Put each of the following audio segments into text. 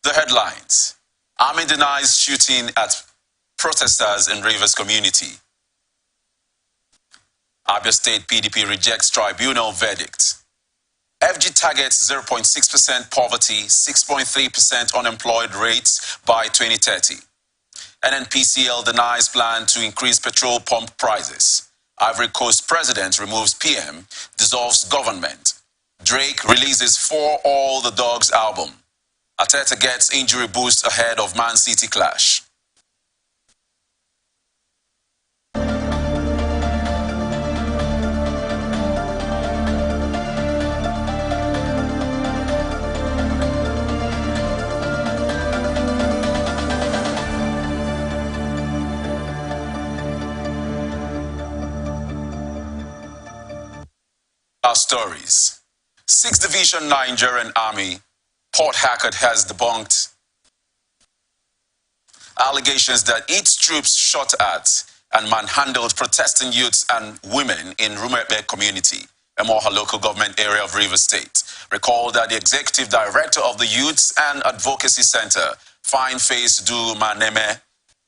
The headlines. Army denies shooting at protesters in Rivers community. Abia State PDP rejects tribunal verdict. FG targets 0.6% poverty, 6.3% unemployed rates by 2030. NNPCL denies plan to increase petrol pump prices. Ivory Coast president removes PM, dissolves government. Drake releases For All the Dogs album. Arteta gets injury boost ahead of Man City clash. Our stories. 6th Division Nigerian Army, Port Harcourt has debunked allegations that its troops shot at and manhandled protesting youths and women in Rumebe community, Emoha local government area of Rivers State. Recall that the executive director of the Youths and Advocacy Center, Fine Face Du Maneme,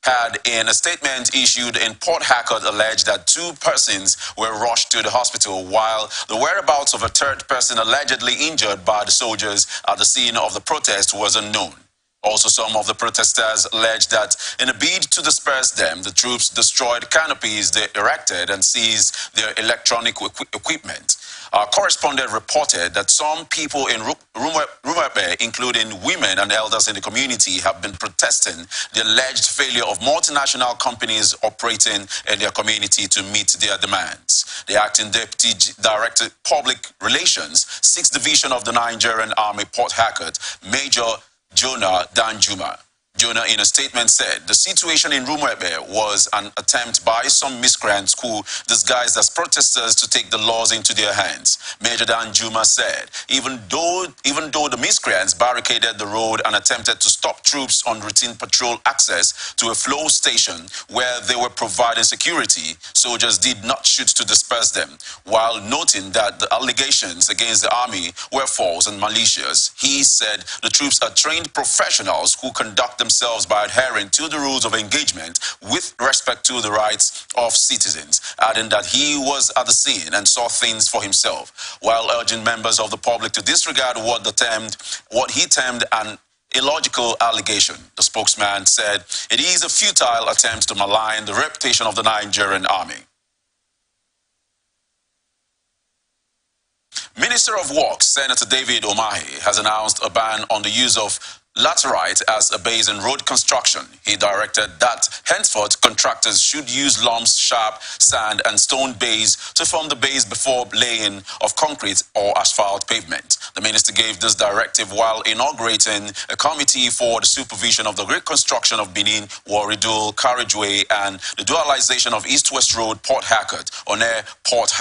had in a statement issued in Port Harcourt alleged that 2 persons were rushed to the hospital while the whereabouts of a 3rd person allegedly injured by the soldiers at the scene of the protest was unknown. Also, some of the protesters alleged that in a bid to disperse them, the troops destroyed canopies they erected and seized their electronic equipment. Our correspondent reported that some people in Rumebe, including women and elders in the community, have been protesting the alleged failure of multinational companies operating in their community to meet their demands. The acting deputy director public relations, 6th Division of the Nigerian Army, Port Harcourt, Major Jonah Danjuma. Jonah, in a statement, said the situation in Rumebe was an attempt by some miscreants who disguised as protesters to take the laws into their hands. Major Danjuma said, even though the miscreants barricaded the road and attempted to stop troops on routine patrol access to a flow station where they were providing security, soldiers did not shoot to disperse them. While noting that the allegations against the army were false and malicious, he said the troops are trained professionals who conduct themselves by adhering to the rules of engagement with respect to the rights of citizens, adding that he was at the scene and saw things for himself, while urging members of the public to disregard what he termed an illogical allegation. The spokesman said it is a futile attempt to malign the reputation of the Nigerian Army. Minister of Works, Senator David Umahi, has announced a ban on the use of laterite as a base in road construction. He directed that henceforth contractors should use lumps, sharp sand and stone base to form the base before laying of concrete or asphalt pavement. The minister gave this directive while inaugurating a committee for the supervision of the reconstruction of Benin, Warri Dual Carriageway and the dualization of East-West Road, Port Harcourt, on Port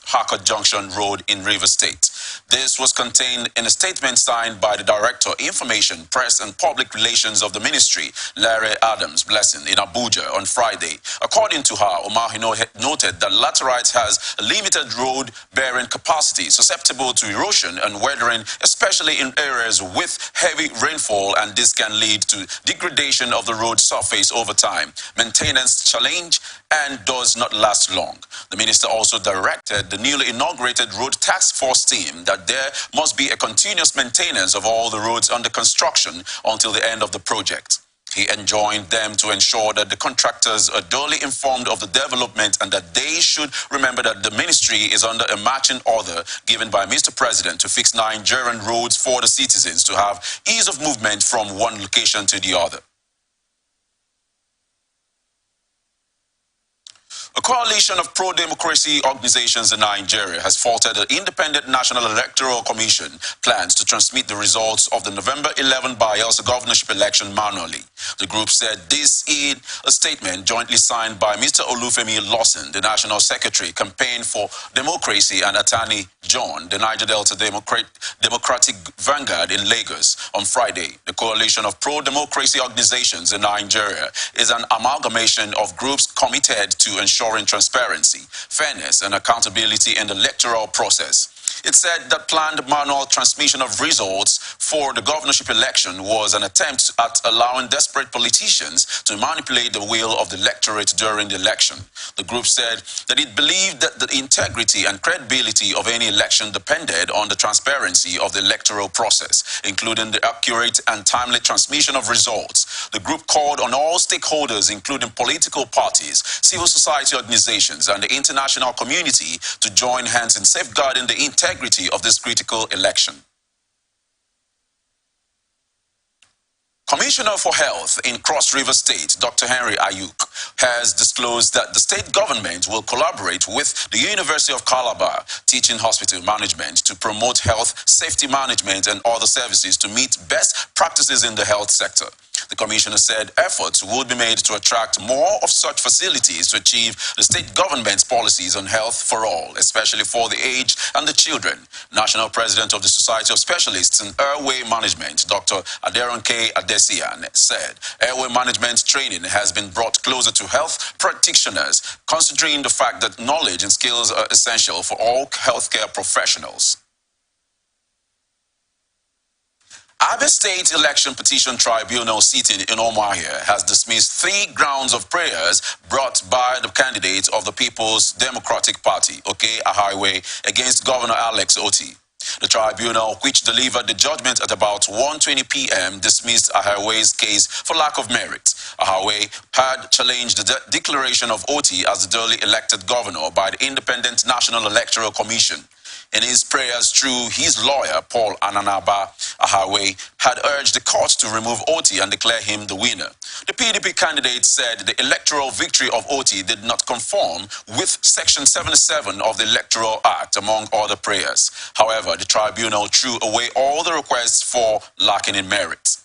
Harcourt Junction Road in Rivers State. This was contained in a statement signed by the Director, Information, Press and Public Relations of the Ministry, Larry Adams Blessing, in Abuja on Friday. According to her, Umahi noted that laterite has a limited road-bearing capacity, susceptible to erosion and weathering, especially in areas with heavy rainfall, and this can lead to degradation of the road surface over time, maintenance challenge, and does not last long. The minister also directed the newly inaugurated Road Task Force team that there must be a continuous maintenance of all the roads under construction until the end of the project. He enjoined them to ensure that the contractors are duly informed of the development and that they should remember that the ministry is under a marching order given by Mr. President to fix Nigerian roads for the citizens to have ease of movement from one location to the other. A coalition of pro-democracy organizations in Nigeria has faulted the Independent National Electoral Commission plans to transmit the results of the November 11 Bayelsa governorship election manually. The group said this in a statement jointly signed by Mr. Olufemi Lawson, the National Secretary, Campaign for Democracy, and Attorney John, the Niger Delta Democratic Vanguard in Lagos on Friday. The coalition of pro-democracy organizations in Nigeria is an amalgamation of groups committed to ensuring transparency, fairness, and accountability in the electoral process. It said that planned manual transmission of results for the governorship election was an attempt at allowing desperate politicians to manipulate the will of the electorate during the election. The group said that it believed that the integrity and credibility of any election depended on the transparency of the electoral process, including the accurate and timely transmission of results. The group called on all stakeholders, including political parties, civil society organizations, and the international community, to join hands in safeguarding the integrity of this critical election. Commissioner for Health in Cross River State, Dr. Henry Ayuk, has disclosed that the state government will collaborate with the University of Calabar Teaching Hospital Management to promote health, safety management, and other services to meet best practices in the health sector. The commissioner said efforts would be made to attract more of such facilities to achieve the state government's policies on health for all, especially for the aged and the children. National President of the Society of Specialists in Airway Management, Dr. Aderonke Adesian, said airway management training has been brought closer to health practitioners, considering the fact that knowledge and skills are essential for all healthcare professionals. Abia State Election Petition Tribunal sitting in Umuahia has dismissed 3 grounds of prayers brought by the candidate of the People's Democratic Party, Oke Ahiwe, against Governor Alex Oti. The tribunal, which delivered the judgment at about 1:20 p.m., dismissed Ahiwe's case for lack of merit. Ahiwe had challenged the declaration of Oti as the duly elected governor by the Independent National Electoral Commission. In his prayers through his lawyer, Paul Ananaba, Ahiwe had urged the court to remove Oti and declare him the winner. The PDP candidate said the electoral victory of Oti did not conform with Section 77 of the Electoral Act, among other prayers. However, the tribunal threw away all the requests for lacking in merit.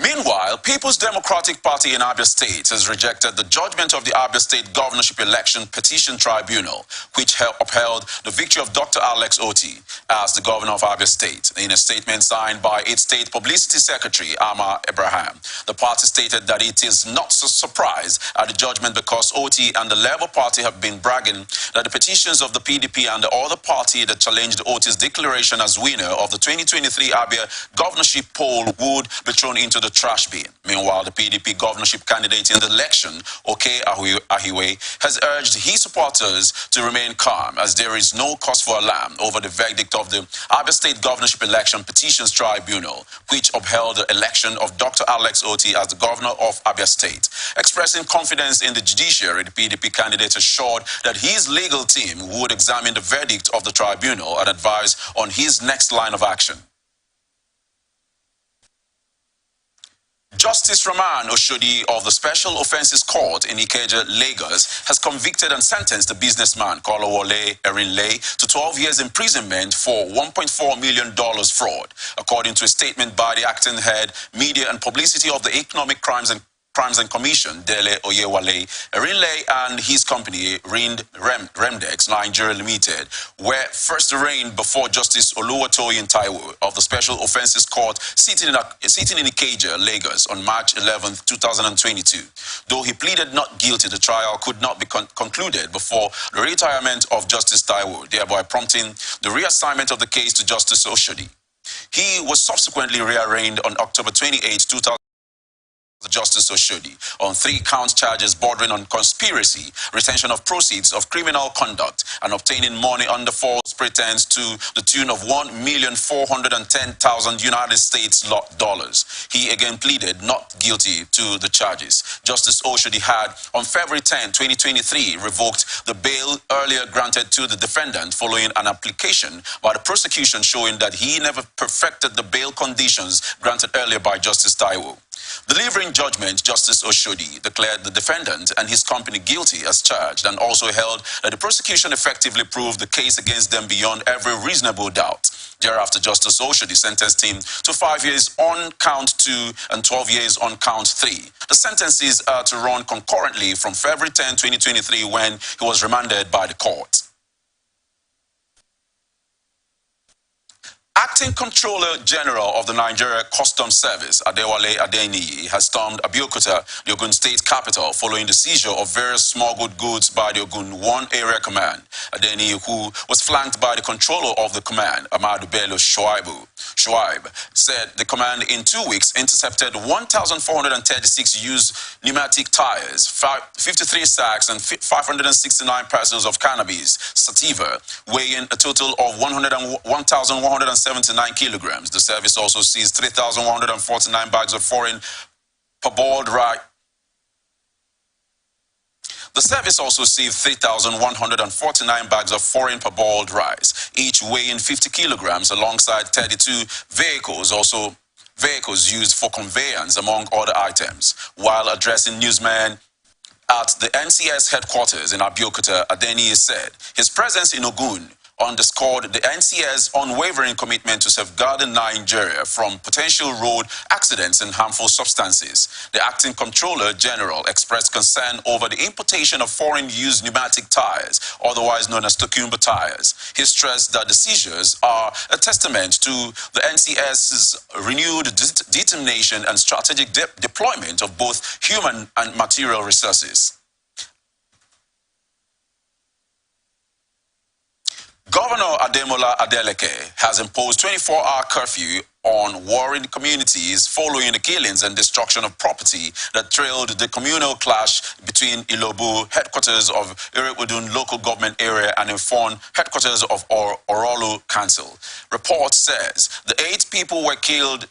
Meanwhile, People's Democratic Party in Abia State has rejected the judgment of the Abia State Governorship Election Petition Tribunal, which upheld the victory of Dr. Alex Oti as the governor of Abia State. In a statement signed by its state publicity secretary, Ama Abraham, the party stated that it is not so surprised at the judgment because Oti and the Labour Party have been bragging that the petitions of the PDP and the other party that challenged Oti's declaration as winner of the 2023 Abia governorship poll would be thrown into the trash bin. Meanwhile, the PDP governorship candidate in the election, Oke Ahiwe, has urged his supporters to remain calm as there is no cause for alarm over the verdict of the Abia State Governorship Election Petitions Tribunal, which upheld the election of Dr. Alex Oti as the governor of Abia State. Expressing confidence in the judiciary, the PDP candidate assured that his legal team would examine the verdict of the tribunal and advise on his next line of action. Justice Raman Oshodi of the Special Offences Court in Ikeja, Lagos, has convicted and sentenced the businessman Kolawole Erinle to 12 years imprisonment for $1.4 million fraud, according to a statement by the acting head, media and publicity of the Economic Crimes and Commission, Dele Oyewale. Erinle and his company, Remdex Nigeria Limited, were first arraigned before Justice Oluwatoyin Taiwo of the Special Offences Court sitting in Ikeja, Lagos on March 11, 2022. Though he pleaded not guilty, the trial could not be concluded before the retirement of Justice Taiwo, thereby prompting the reassignment of the case to Justice Oshodi. He was subsequently rearranged on October 28, 2000. Justice Oshodi on 3-count charges bordering on conspiracy, retention of proceeds of criminal conduct, and obtaining money under false pretense to the tune of $1,410,000 United States dollars. He again pleaded not guilty to the charges. Justice Oshodi had, on February 10, 2023, revoked the bail earlier granted to the defendant following an application by the prosecution showing that he never perfected the bail conditions granted earlier by Justice Taiwo. Delivering judgment, Justice Oshodi declared the defendant and his company guilty as charged and also held that the prosecution effectively proved the case against them beyond every reasonable doubt. Thereafter, Justice Oshodi sentenced him to 5 years on count 2 and 12 years on count 3. The sentences are to run concurrently from February 10, 2023, when he was remanded by the court. Acting Controller General of the Nigeria Customs Service, Adewale Adeniyi, has stormed Abeokuta, the Ogun State capital, following the seizure of various smuggled goods by the Ogun 1 Area Command. Adeniyi, who was flanked by the controller of the command, Amadu Bello Shoaib, said the command in 2 weeks intercepted 1,436 used pneumatic tires, 53 sacks, and 569 parcels of cannabis sativa, weighing a total of 1,179 kilograms. The service also seized 3,149 bags of foreign parboiled rice. The service also seized 3,149 bags of foreign parboiled rice, each weighing 50 kilograms, alongside 32 vehicles used for conveyance, among other items. While addressing newsmen at the NCS headquarters in Abeokuta, Adeniyi said his presence in Ogun underscored the NCS's unwavering commitment to safeguarding Nigeria from potential road accidents and harmful substances. The acting Controller General expressed concern over the importation of foreign used pneumatic tires, otherwise known as Tokumba tires. He stressed that the seizures are a testament to the NCS's renewed determination and strategic deployment of both human and material resources. Governor Ademola Adeleke has imposed 24-hour curfew on warring communities following the killings and destruction of property that trailed the communal clash between Ilobu, headquarters of Irebodun local government area, and Ifon, headquarters of Orolu Council. Report says the 8 people were killed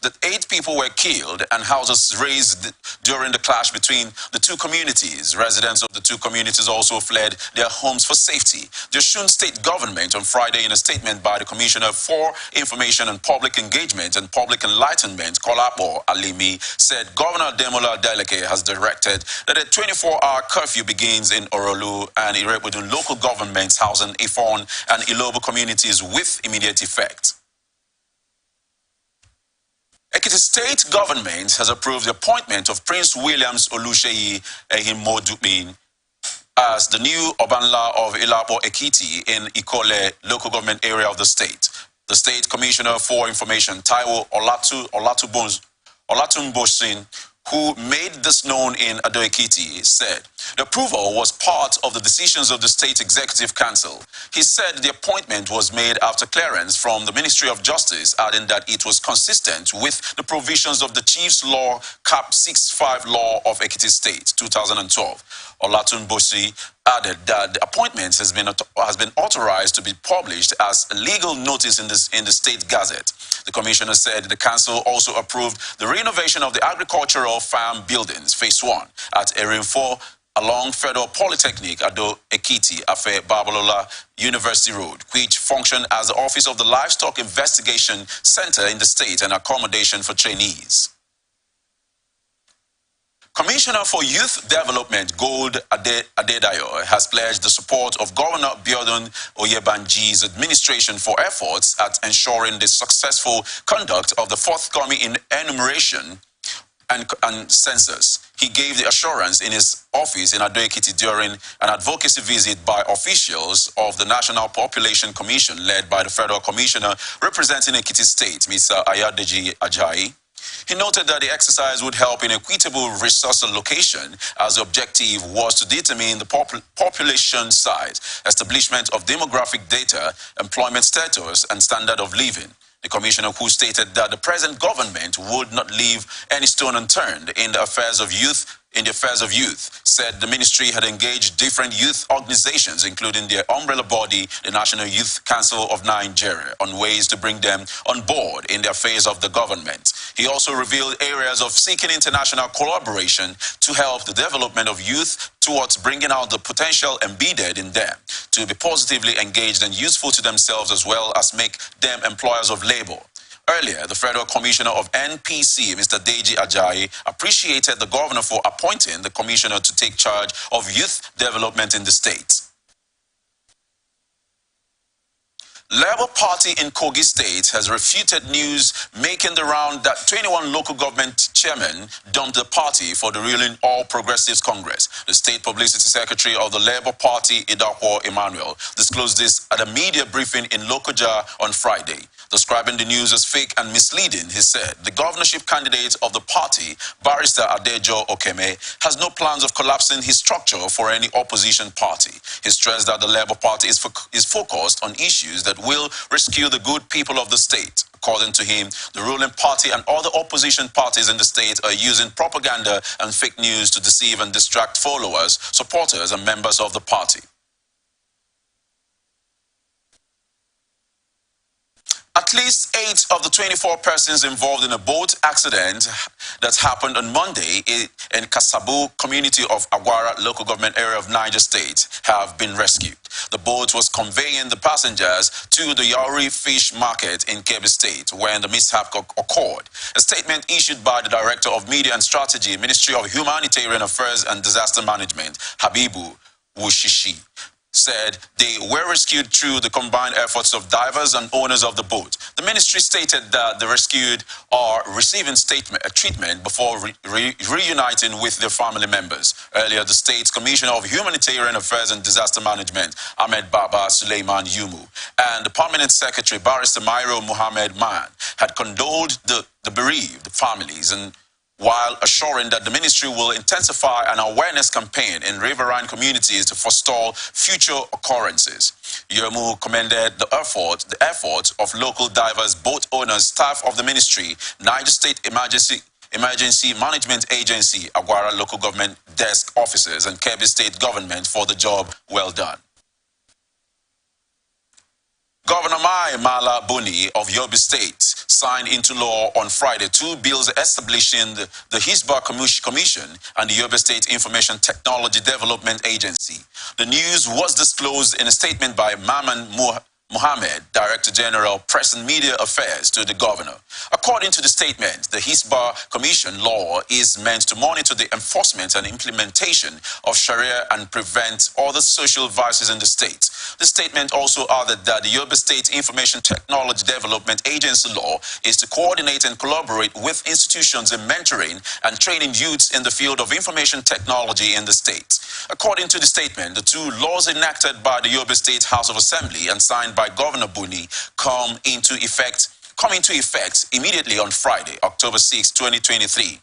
and houses razed during the clash between the two communities. Residents of the two communities also fled their homes for safety. The Osun State government on Friday, in a statement by the Commissioner for Information and Public Engagement and Public Enlightenment, Kolapo Alimi, said Governor Ademola Adeleke has directed that a 24-hour curfew begins in Orolu and Irebodun local governments housing Ifon and Ilobo communities with immediate effect. Ekiti State government has approved the appointment of Prince Williams Oluseyi Ehimodupin as the new Obanla of Ilapo Ekiti in Ikole local government area of the state. The State Commissioner for Information, Taiwo Olatunbosin, who made this known in Ado-Ekiti, said the approval was part of the decisions of the State Executive Council. He said the appointment was made after clearance from the Ministry of Justice, adding that it was consistent with the provisions of the Chief's Law, Cap 65 Law of Ekiti State, 2012. Olatunbosi added that the appointment has been authorized to be published as a legal notice in the State Gazette. The commissioner said the council also approved the renovation of the agricultural farm buildings, Phase 1, at Erinfo along Federal Polytechnic, Ado-Ekiti, Afe Babalola University Road, which functioned as the office of the Livestock Investigation Center in the state and accommodation for trainees. Commissioner for Youth Development Gold Adedayo has pledged the support of Governor Biodun Oyebanji's administration for efforts at ensuring the successful conduct of the forthcoming enumeration and census. He gave the assurance in his office in Ado-Ekiti during an advocacy visit by officials of the National Population Commission led by the Federal Commissioner representing Ekiti State, Mr. Ayadeji Ajayi. He noted that the exercise would help in equitable resource allocation, as the objective was to determine the population size, establishment of demographic data, employment status, and standard of living. The commissioner, who stated that the present government would not leave any stone unturned in the affairs of youth, said the ministry had engaged different youth organizations, including their umbrella body, the National Youth Council of Nigeria, on ways to bring them on board in the affairs of the government. He also revealed areas of seeking international collaboration to help the development of youth towards bringing out the potential embedded in them to be positively engaged and useful to themselves, as well as make them employers of labor. Earlier, the Federal Commissioner of NPC, Mr. Deji Ajayi, appreciated the governor for appointing the commissioner to take charge of youth development in the state. Labour Party in Kogi State has refuted news making the round that 21 local government chairmen dumped the party for the ruling All Progressives Congress. The State Publicity Secretary of the Labour Party, Idaho Emmanuel, disclosed this at a media briefing in Lokoja on Friday. Describing the news as fake and misleading, he said the governorship candidate of the party, Barrister Adejo Okeme, has no plans of collapsing his structure for any opposition party. He stressed that the Labour Party is focused on issues that will rescue the good people of the state. According to him, the ruling party and other opposition parties in the state are using propaganda and fake news to deceive and distract followers, supporters, and members of the party. At least 8 of the 24 persons involved in a boat accident that happened on Monday in Kasabu community of Agwara local government area of Niger State have been rescued. The boat was conveying the passengers to the Yauri Fish Market in Kebbi State when the mishap occurred. A statement issued by the Director of Media and Strategy, Ministry of Humanitarian Affairs and Disaster Management, Habibu Wushishi, said they were rescued through the combined efforts of divers and owners of the boat. The ministry stated that the rescued are receiving treatment before reuniting with their family members. Earlier, the state's Commissioner of Humanitarian Affairs and Disaster Management, Ahmed Baba Suleiman Yumu, and the Permanent Secretary, Barrister Mairo Muhammad Man, had condoled the bereaved families and while assuring that the ministry will intensify an awareness campaign in riverine communities to forestall future occurrences. Yomu commended the effort of local divers, boat owners, staff of the ministry, Niger State Emergency Management Agency, Agwara Local Government Desk officers, and Kebbi State Government for the job well done. Governor Mai Mala Buni of Yobe State signed into law on Friday 2 bills establishing the Hisbar Commission and the Yobe State Information Technology Development Agency. The news was disclosed in a statement by Maman Mohammed, Director General, Press and Media Affairs, to the governor. According to the statement, the Hisbar Commission law is meant to monitor the enforcement and implementation of Sharia and prevent other social vices in the state. The statement also added that the Yobe State Information Technology Development Agency law is to coordinate and collaborate with institutions in mentoring and training youths in the field of information technology in the state. According to the statement, the two laws enacted by the Yobe State House of Assembly and signed by Governor Buni come into effect immediately on Friday, October 6, 2023.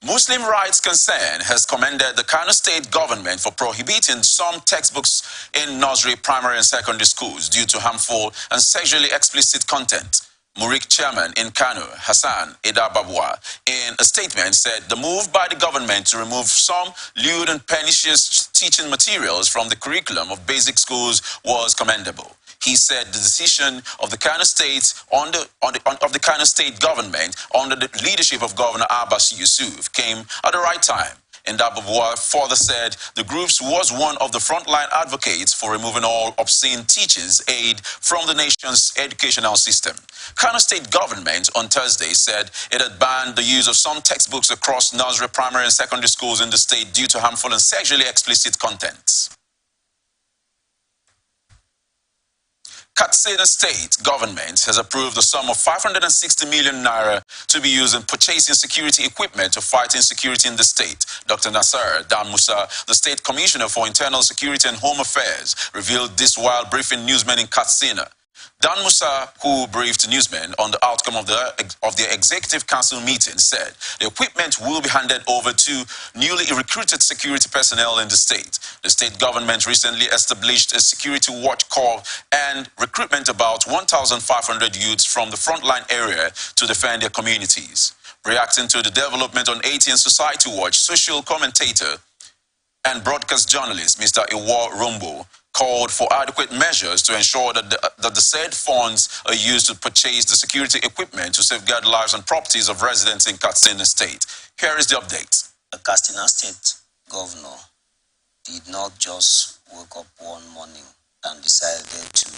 Muslim Rights Concern has commended the Kano State government for prohibiting some textbooks in nursery, primary, and secondary schools due to harmful and sexually explicit content. Murik chairman in Kano, Hassan Edababwa, in a statement said the move by the government to remove some lewd and pernicious teaching materials from the curriculum of basic schools was commendable. He said the decision of the Kano State Kano State government under the leadership of Governor Abbas Yusuf came at the right time. Ndababwa further said the groups was one of the frontline advocates for removing all obscene teachings aid from the nation's educational system. Kano State government on Thursday said it had banned the use of some textbooks across nursery, primary, and secondary schools in the state due to harmful and sexually explicit contents. Katsina State government has approved a sum of 560 million naira to be used in purchasing security equipment to fight insecurity in the state. Dr. Nasser Dan Musa, the State Commissioner for Internal Security and Home Affairs, revealed this while briefing newsmen in Katsina. Dan Musa, who briefed newsmen on the outcome of the Executive Council meeting, said the equipment will be handed over to newly recruited security personnel in the state. The state government recently established a security watch corps and recruitment about 1,500 youths from the frontline area to defend their communities. Reacting to the development on 18 Society Watch, social commentator and broadcast journalist Mr. Iwo Rumbo called for adequate measures to ensure that the said funds are used to purchase the security equipment to safeguard lives and properties of residents in Katsina State. Here is the update. The Katsina State governor did not just wake up one morning and decided to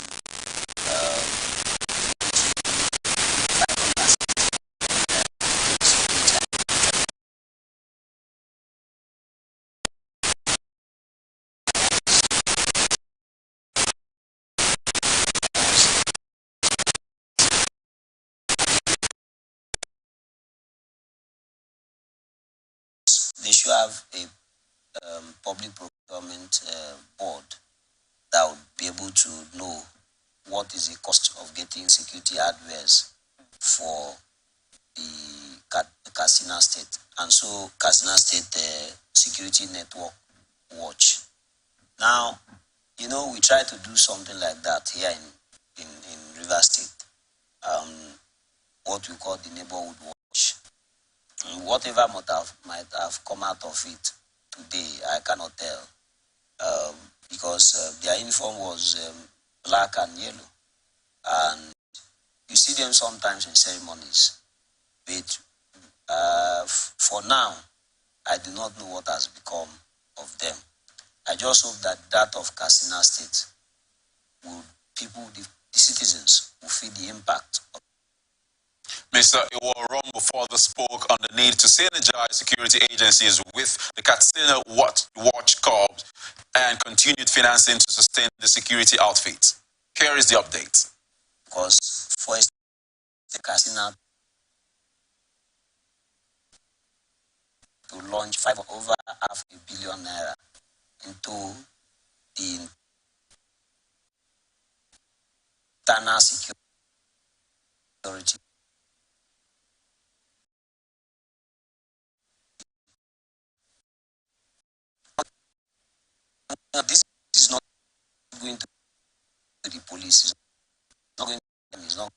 should have a public procurement board that would be able to know what is the cost of getting security hardwares for the Katsina State, and so Katsina State Security Network Watch. Now, we try to do something like that here in River State, what we call the Neighborhood Watch. And whatever might have come out of it today, I cannot tell, because their uniform was black and yellow, and you see them sometimes in ceremonies. But for now, I do not know what has become of them. I just hope that of Katsina State, the citizens, will feel the impact. Mr. Iworombo further spoke on the need to synergize security agencies with the Katsina Watch Corps and continued financing to sustain the security outfit. Here is the update. Because for the Katsina to launch over $500 million into the internal security. This is not going to the police. It's not going to them. It's not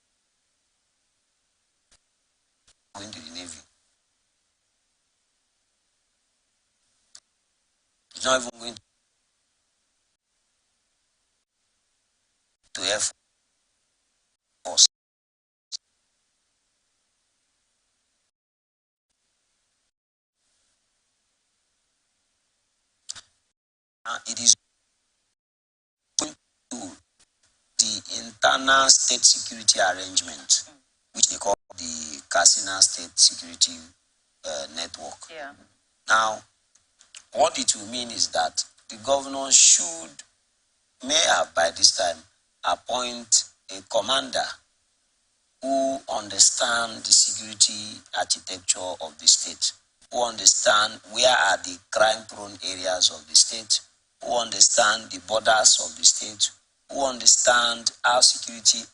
going to the Navy. It's not even going to Air Force. It is going to the internal state security arrangement, which they call the Katsina State Security Network. Yeah. Now, what it will mean is that the governor may have by this time appoint a commander who understand the security architecture of the state, who understand where are the crime-prone areas of the state, who understand the borders of the state, who understand how security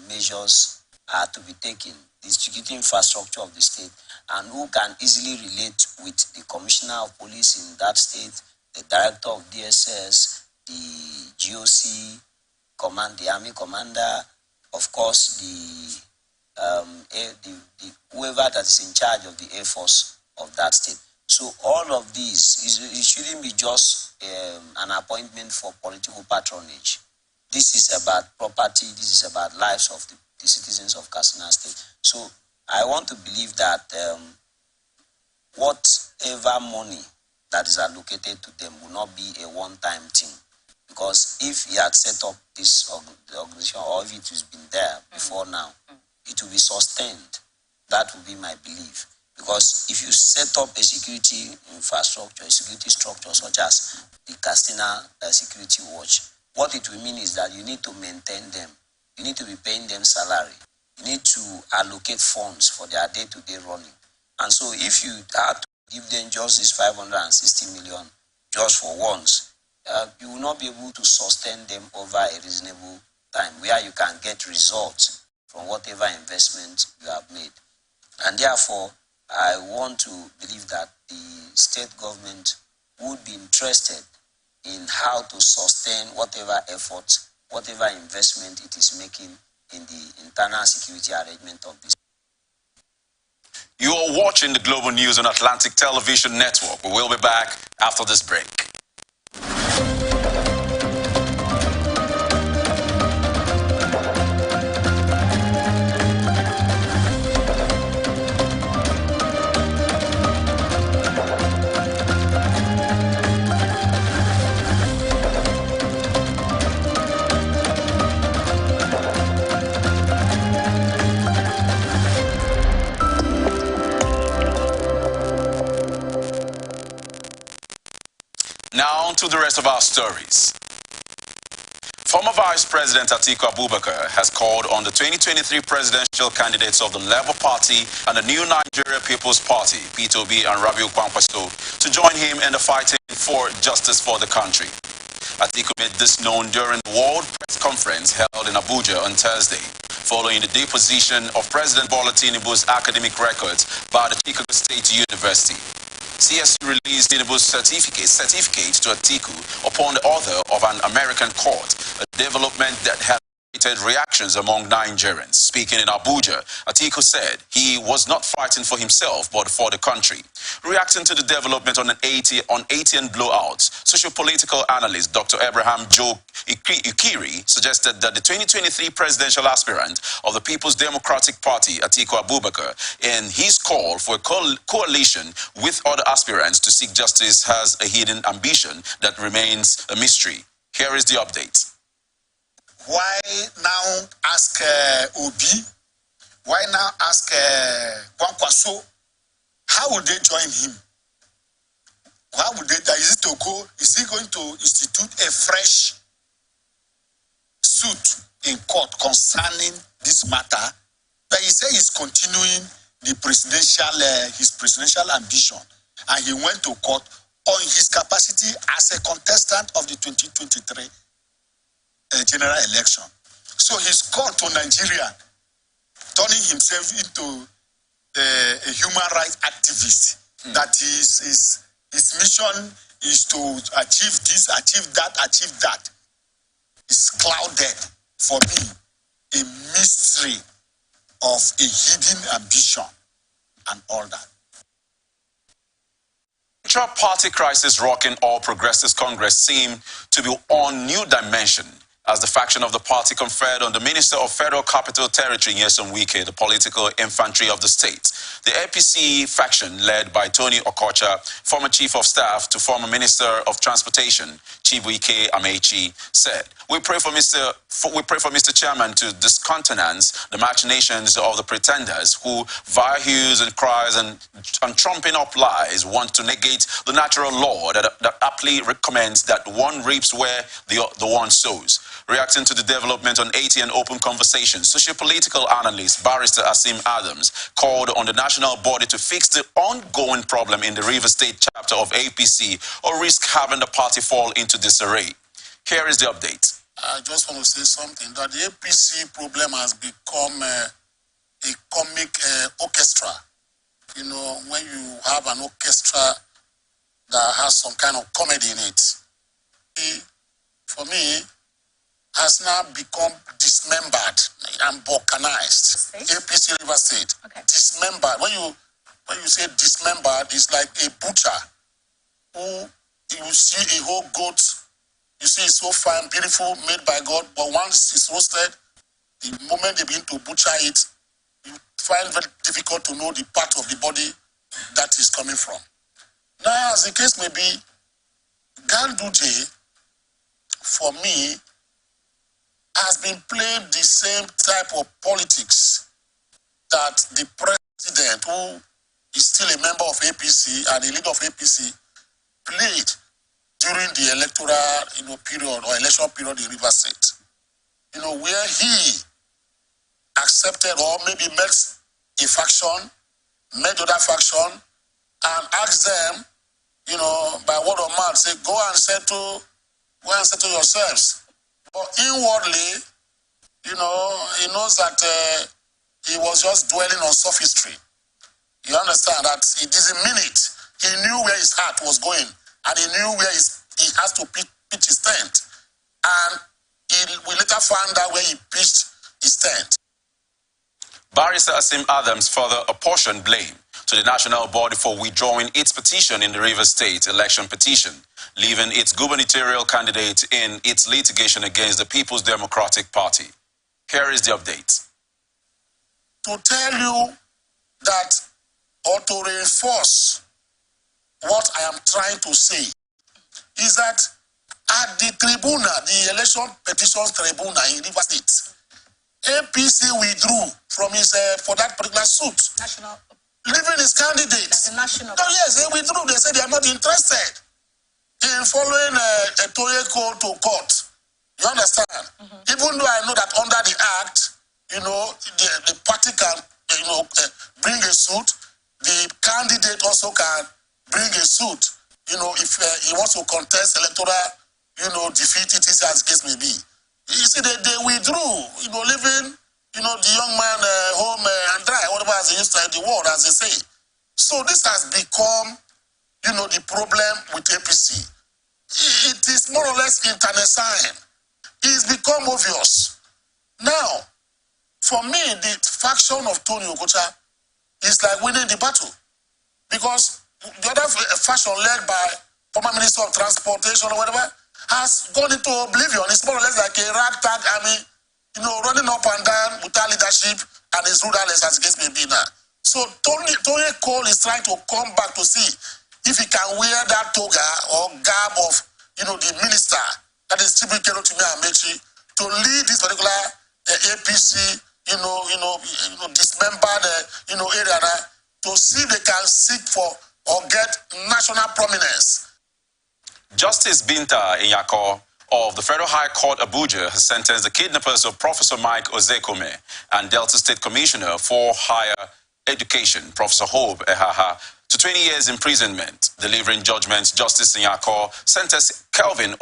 measures are to be taken, the security infrastructure of the state, and who can easily relate with the commissioner of police in that state, the director of DSS, the GOC command, the army commander, of course, the whoever that is in charge of the Air Force of that state. So all of these, it shouldn't be just an appointment for political patronage. This is about property. This is about lives of the citizens of Katsina State. So I want to believe that whatever money that is allocated to them will not be a one-time thing. Because if he had set up this organization, or if it has been there before now, it will be sustained. That will be my belief. Because if you set up a security infrastructure, a security structure such as the Katsina Security Watch, what it will mean is that you need to maintain them. You need to be paying them salary. You need to allocate funds for their day-to-day running. And so if you had to give them just this 560 million just for once, you will not be able to sustain them over a reasonable time where you can get results from whatever investment you have made. And therefore, I want to believe that the state government would be interested in how to sustain whatever efforts, whatever investment it is making in the internal security arrangement of this. You are watching the Global News on Atlantic Television Network. We will be back after this break. Now to the rest of our stories. Former Vice President Atiku Abubakar has called on the 2023 presidential candidates of the Labour Party and the New Nigeria People's Party, P2B and Rabiu Kwankwaso, to join him in the fighting for justice for the country. Atiku made this known during the World Press Conference held in Abuja on Thursday, following the deposition of President Bola Tinubu's academic records by the Chicago State University. CSU released Tinubu's certificate to Atiku upon the order of an American court, a development that had created reactions among Nigerians. Speaking in Abuja, Atiku said he was not fighting for himself but for the country. Reacting to the development on ATN blowouts, socio-political analyst Dr. Abraham Joe Ukiri suggested that the 2023 presidential aspirant of the People's Democratic Party, Atiku Abubakar, in his call for a coalition with other aspirants to seek justice has a hidden ambition that remains a mystery. Here is the update. Why now ask Obi? Why now ask Kwankwaso? How would they join him? How would they? Is it to go? Is he going to institute a fresh suit in court concerning this matter? But he said he's continuing the his presidential ambition, and he went to court on his capacity as a contestant of the 2023 general election. So he's called to Nigeria, turning himself into a human rights activist. That his mission is to achieve this, achieve that. It's clouded for me, a mystery of a hidden ambition and all that. Party crisis rocking all Progressives Congress seemed to be on new dimension as the faction of the party conferred on the Minister of Federal Capital Territory, Nyesom Wike, the political infantry of the state. The APC faction, led by Tony Okocha, former Chief of Staff to former Minister of Transportation, Chibuike Amechi, said, We pray for Mr. Chairman to discountenance the machinations of the pretenders who, via hues and cries and trumping up lies, want to negate the natural law that aptly recommends that one reaps where the one sows. Reacting to the development on ATN Open Conversation, socio-political analyst Barrister Asim Adams called on the national body to fix the ongoing problem in the River State chapter of APC or risk having the party fall into disarray. Here is the update. I just want to say something, that the APC problem has become a comic orchestra. You know, when you have an orchestra that has some kind of comedy in it. For me, has now become dismembered and balkanized. APC River State. Okay. Dismembered. When you say dismembered, it's like a butcher who you see a whole goat. You see it's so fine, beautiful, made by God, but once it's roasted, the moment they begin to butcher it, you find it very difficult to know the part of the body that is coming from. Now, as the case may be, Ganduje, for me, has been playing the same type of politics that the president, who is still a member of APC and a leader of APC, played during the electoral period or election period in River State. Where he accepted or maybe met a faction, met other faction, and asked them, by word of mouth, say, go and settle yourselves. But inwardly, he knows that he was just dwelling on sophistry. You understand that it is a minute. He knew where his heart was going, and he knew where he has to pitch his tent. And we later found out where he pitched his tent. Barrister Asim Adams further apportioned blame to the national body for withdrawing its petition in the River State election petition, leaving its gubernatorial candidate in its litigation against the People's Democratic Party. Here is the update. To tell you that, or to reinforce what I am trying to say, is that at the tribunal, the election petitions tribunal in River State, APC withdrew from his for that particular suit. Leaving his candidate. The national. No, yes, they withdrew. They said they are not interested in following a Toye call to court. You understand? Even though I know that under the act, the party can, bring a suit. The candidate also can bring a suit. If he wants to contest electoral, defeat it is as the case may be. You see, they withdrew, leaving, the young man home and dry, whatever as they used to the world, as they say. So this has become, the problem with APC. It is more or less internecine. It's become obvious. Now, for me, the faction of Tony Okocha is like winning the battle. Because the other faction led by former Minister of Transportation or whatever has gone into oblivion. It's more or less like a ragtag army, running up and down without leadership and is rudderless as the case may be now. So Tony Cole is trying to come back to see if he can wear that toga or garb of, the minister, that is Chibukelo Timi Amechi, to lead this particular APC, dismembered, area to see if they can seek for or get national prominence. Justice Binta Inyako of the Federal High Court Abuja has sentenced the kidnappers of Professor Mike Ozekome and Delta State Commissioner for Higher Education, Professor Hope Ehaha, to 20 years imprisonment. Delivering judgment, Justice Inyako sentenced Kelvin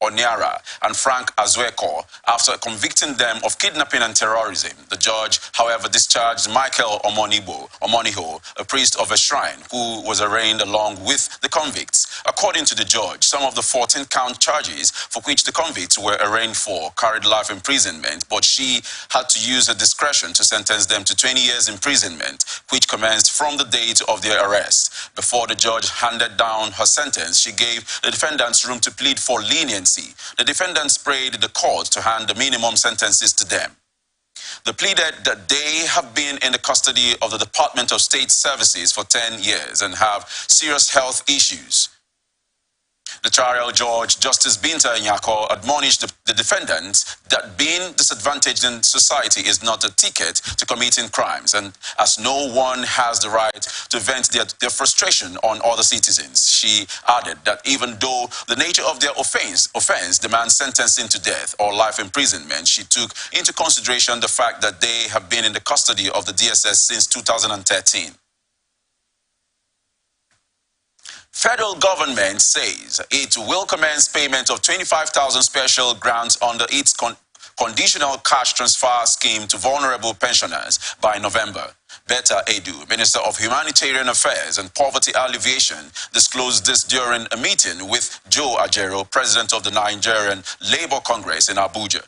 Onyara and Frank Azueko after convicting them of kidnapping and terrorism. The judge, however, discharged Michael Omoniho, a priest of a shrine, who was arraigned along with the convicts. According to the judge, some of the 14-count charges for which the convicts were arraigned for carried life imprisonment, but she had to use her discretion to sentence them to 20 years imprisonment, which commenced from the date of their arrest. Before the judge handed down her sentence, she gave the defendants room to plead for leniency. The defendants prayed the court to hand the minimum sentences to them. They pleaded that they have been in the custody of the Department of State Services for 10 years and have serious health issues. The trial judge, Justice Binta Inyako, admonished the defendants that being disadvantaged in society is not a ticket to committing crimes, and as no one has the right to vent their frustration on other citizens. She added that even though the nature of their offense demands sentencing to death or life imprisonment, she took into consideration the fact that they have been in the custody of the DSS since 2013. Federal government says it will commence payment of 25,000 special grants under its conditional cash transfer scheme to vulnerable pensioners by November. Betta Edu, Minister of Humanitarian Affairs and Poverty Alleviation, disclosed this during a meeting with Joe Ajero, President of the Nigerian Labour Congress in Abuja.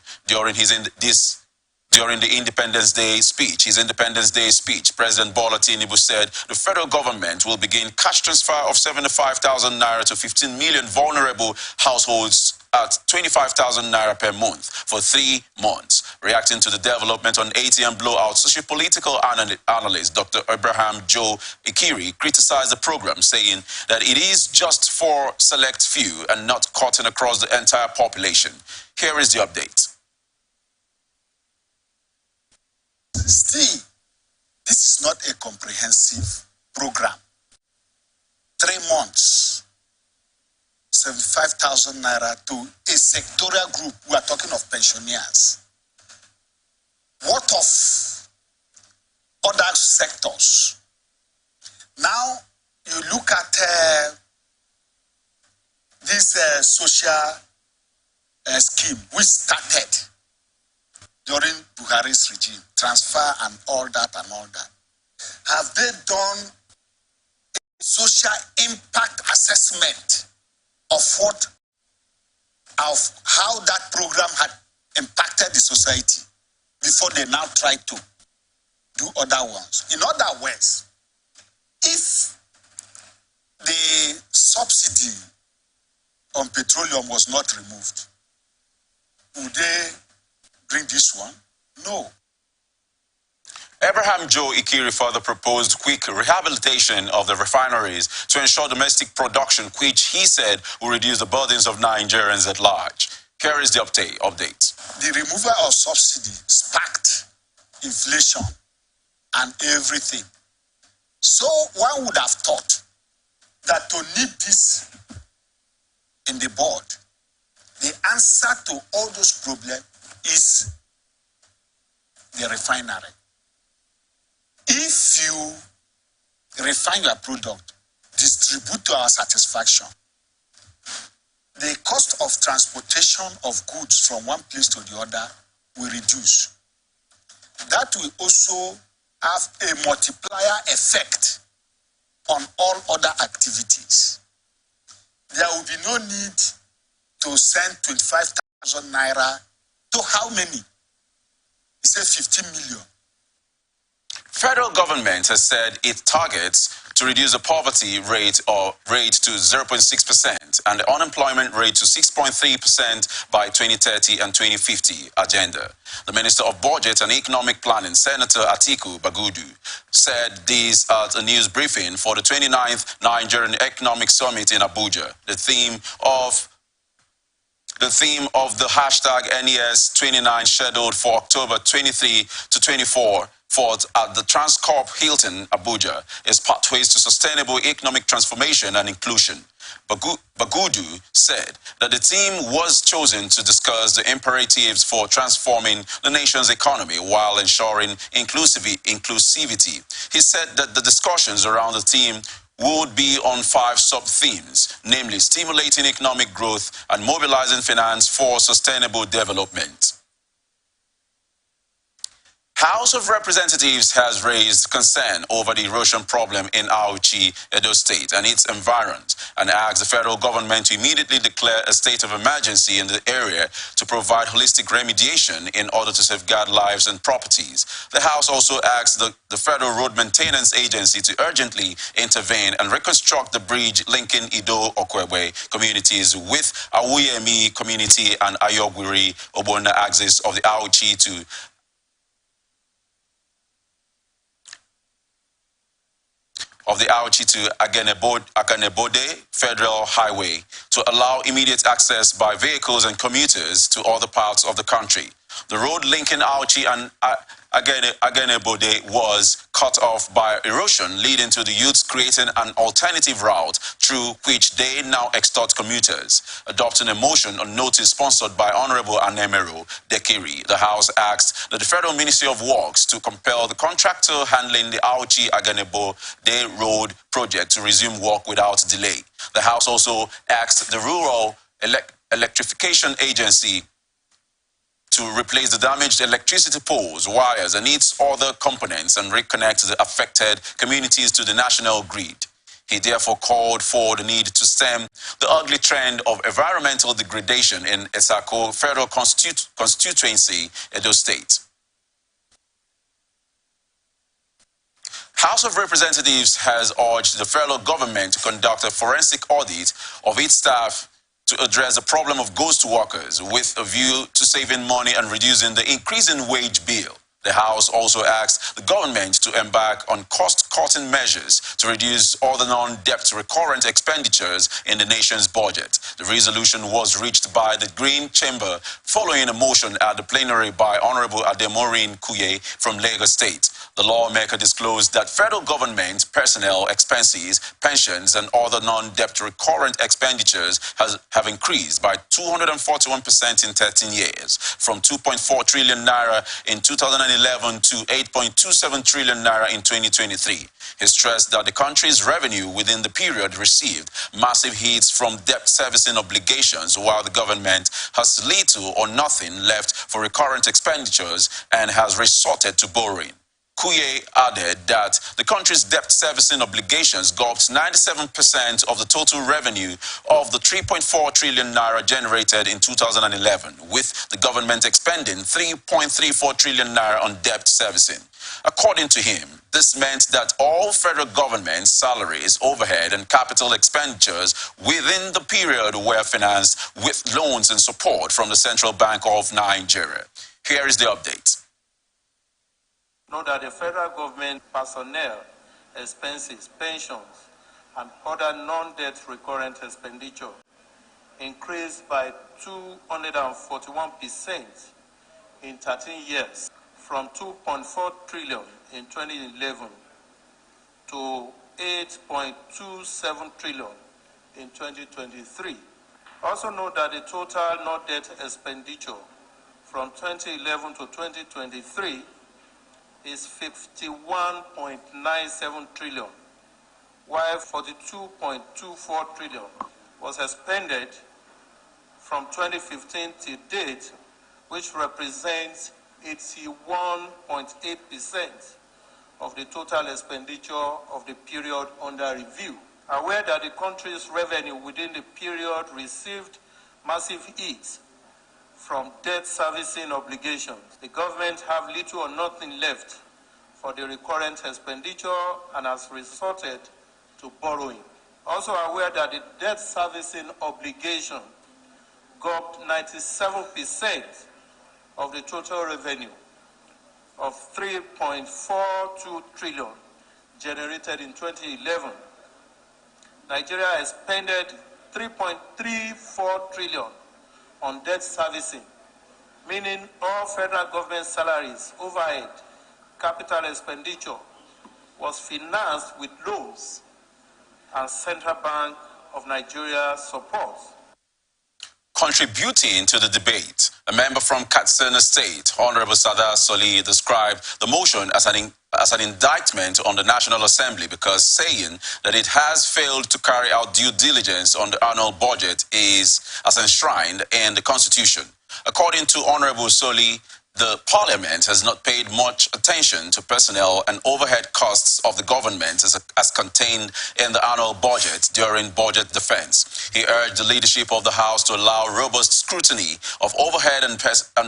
During the Independence Day speech, President Bola Tinubu said the federal government will begin cash transfer of 75,000 naira to 15 million vulnerable households at 25,000 naira per month for 3 months. Reacting to the development on ATM blowout, socio-political analyst Dr. Abraham Joe Ikiri criticized the program, saying that it is just for select few and not cutting across the entire population. Here is the update. Still, this is not a comprehensive program. 3 months, 75,000 naira to a sectorial group. We are talking of pensioners. What of other sectors? Now, you look at this social scheme which started during Buhari's regime, transfer and all that. Have they done a social impact assessment of how that program had impacted the society before they now try to do other ones? In other words, if the subsidy on petroleum was not removed, would they bring this one? No. Abraham Joe Ikiri further proposed quick rehabilitation of the refineries to ensure domestic production, which he said will reduce the burdens of Nigerians at large. Here is the update. The removal of subsidy sparked inflation and everything. So one would have thought that to nip this in the bud, The answer to all those problems is the refinery. If you refine your product, distribute to our satisfaction, the cost of transportation of goods from one place to the other will reduce. That will also have a multiplier effect on all other activities. There will be no need to send 25,000 naira to how many? He said 15 million. Federal government has said it targets to reduce the poverty rate to 0.6% and the unemployment rate to 6.3% by 2030 and 2050 agenda. The Minister of Budget and Economic Planning, Senator Atiku Bagudu, said this at a news briefing for the 29th Nigerian Economic Summit in Abuja. The theme of the hashtag NES29 scheduled for October 23 to 24 at the Transcorp Hilton, Abuja, is Pathways to Sustainable Economic Transformation and Inclusion. Bagudu said that the theme was chosen to discuss the imperatives for transforming the nation's economy while ensuring inclusivity. He said that the discussions around the theme would be on 5 sub-themes, namely stimulating economic growth and mobilizing finance for sustainable development. House of Representatives has raised concern over the erosion problem in Auchi, Edo State and its environs and asked the federal government to immediately declare a state of emergency in the area to provide holistic remediation in order to safeguard lives and properties. The House also asked the Federal Road Maintenance Agency to urgently intervene and reconstruct the bridge linking Ido-Okwebe communities with Awuyemi community and Ayogwiri Obona axis of the Auchi to Aganebode Federal Highway to allow immediate access by vehicles and commuters to other parts of the country. The road linking Auchi and Aganebode was cut off by erosion, leading to the youths creating an alternative route through which they now extort commuters. Adopting a motion on notice sponsored by Honorable Anemero Dekiri, the House asked that the Federal Ministry of Works to compel the contractor handling the Auchi Aganebode Road project to resume work without delay. The House also asked the Rural Electrification Agency to replace the damaged electricity poles, wires, and its other components and reconnect the affected communities to the national grid. He therefore called for the need to stem the ugly trend of environmental degradation in Esako Federal Constituency, Edo State. House of Representatives has urged the federal government to conduct a forensic audit of its staff to address the problem of ghost workers with a view to saving money and reducing the increasing wage bill. The House also asked the government to embark on cost-cutting measures to reduce all the non-debt recurrent expenditures in the nation's budget. The resolution was reached by the Green Chamber following a motion at the plenary by Honorable Ademorin Kuye from Lagos State. The lawmaker disclosed that federal government personnel expenses, pensions, and other non-debt recurrent expenditures have increased by 241% in 13 years, from 2.4 trillion naira in 2011 to 8.27 trillion naira in 2023. He stressed that the country's revenue within the period received massive hits from debt servicing obligations, while the government has little or nothing left for recurrent expenditures and has resorted to borrowing. Kuye added that the country's debt servicing obligations gulped 97% of the total revenue of the 3.4 trillion naira generated in 2011, with the government expending 3.34 trillion naira on debt servicing. According to him, this meant that all federal government salaries, overhead, and capital expenditures within the period were financed with loans and support from the Central Bank of Nigeria. Here is the update. Note that the federal government personnel, expenses, pensions, and other non-debt recurrent expenditure increased by 241% in 13 years, from 2.4 trillion in 2011 to 8.27 trillion in 2023. Also note that the total not debt expenditure from 2011 to 2023 is 51.97 trillion, while 42.24 trillion was expended from 2015 to date, which represents 81.8% of the total expenditure of the period under review. Aware that the country's revenue within the period received massive hits from debt servicing obligations, the government have little or nothing left for the recurrent expenditure and has resorted to borrowing. Also aware that the debt servicing obligation got 97% of the total revenue of 3.42 trillion generated in 2011. Nigeria expended 3.34 trillion on debt servicing, meaning all federal government salaries, overhead, capital expenditure was financed with loans and Central Bank of Nigeria support. Contributing to the debate, a member from Katsina State, Honorable Sada Soli, described the motion as an indictment on the National Assembly because saying that it has failed to carry out due diligence on the annual budget is as enshrined in the Constitution. According to Honorable Soli, the Parliament has not paid much attention to personnel and overhead costs of the government as contained in the annual budget during budget defense. He urged the leadership of the House to allow robust scrutiny of overhead and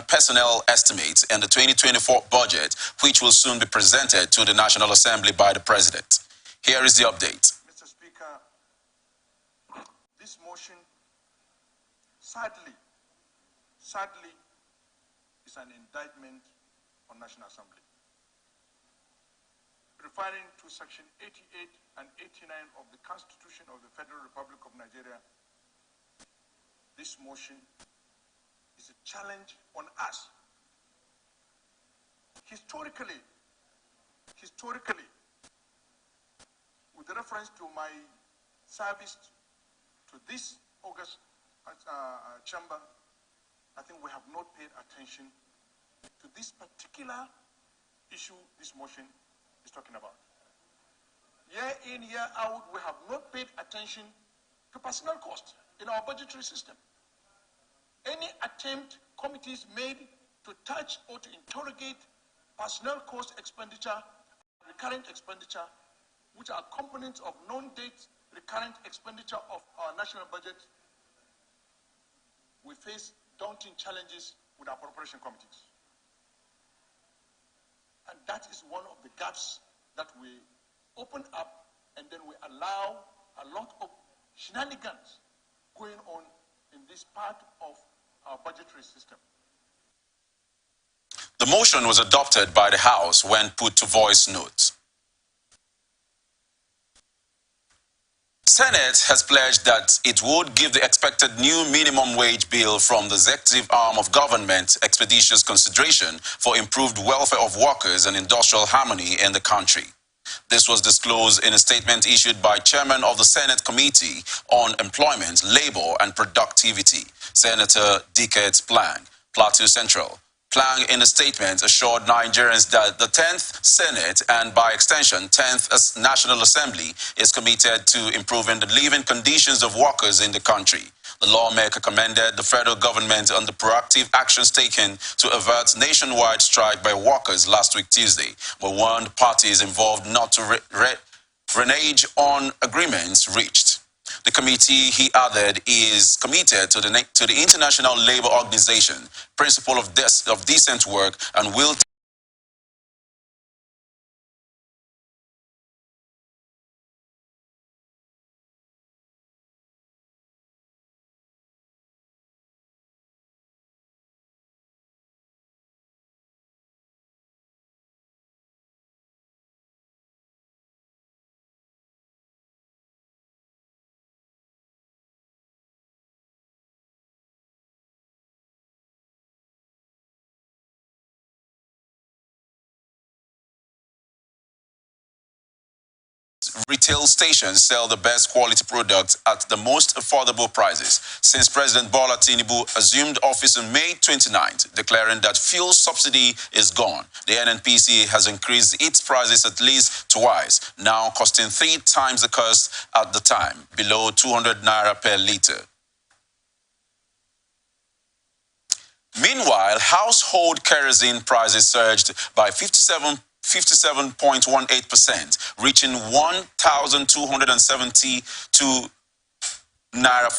personnel estimates in the 2024 budget, which will soon be presented to the National Assembly by the President. Here is the update. Mr. Speaker, this motion, sadly, is an indictment on National Assembly. Referring to Section 88 and 89 of the Constitution of the Federal Republic of Nigeria, this motion is a challenge on us. Historically, with reference to my service to this August chamber, I think we have not paid attention to this particular issue this motion is talking about. Year in, year out, we have not paid attention to personnel costs in our budgetary system. Any attempt committees made to touch or to interrogate personnel cost expenditure, recurrent expenditure, which are components of non-date recurrent expenditure of our national budget, we face daunting challenges with our appropriation committees. And that is one of the gaps that we open up, and then we allow a lot of shenanigans going on in this part of our budgetary system. The motion was adopted by the House when put to voice note. Senate has pledged that it would give the expected new minimum wage bill from the executive arm of government expeditious consideration for improved welfare of workers and industrial harmony in the country. This was disclosed in a statement issued by Chairman of the Senate Committee on Employment, Labor and Productivity, Senator Dickett Plang, Plateau Central. Plang, in a statement, assured Nigerians that the 10th Senate and, by extension, 10th National Assembly is committed to improving the living conditions of workers in the country. The lawmaker commended the federal government on the proactive actions taken to avert nationwide strike by workers last week Tuesday, but warned parties involved not to renege on agreements reached. The committee, he added, is committed to the International Labour Organization, principle of decent work, and will retail stations sell the best quality products at the most affordable prices. Since President Bola Tinubu assumed office on May 29th, declaring that fuel subsidy is gone, the NNPC has increased its prices at least twice, now costing 3 times the cost at the time, below 200 naira per litre. Meanwhile, household kerosene prices surged by 57.18%, reaching 1,272 naira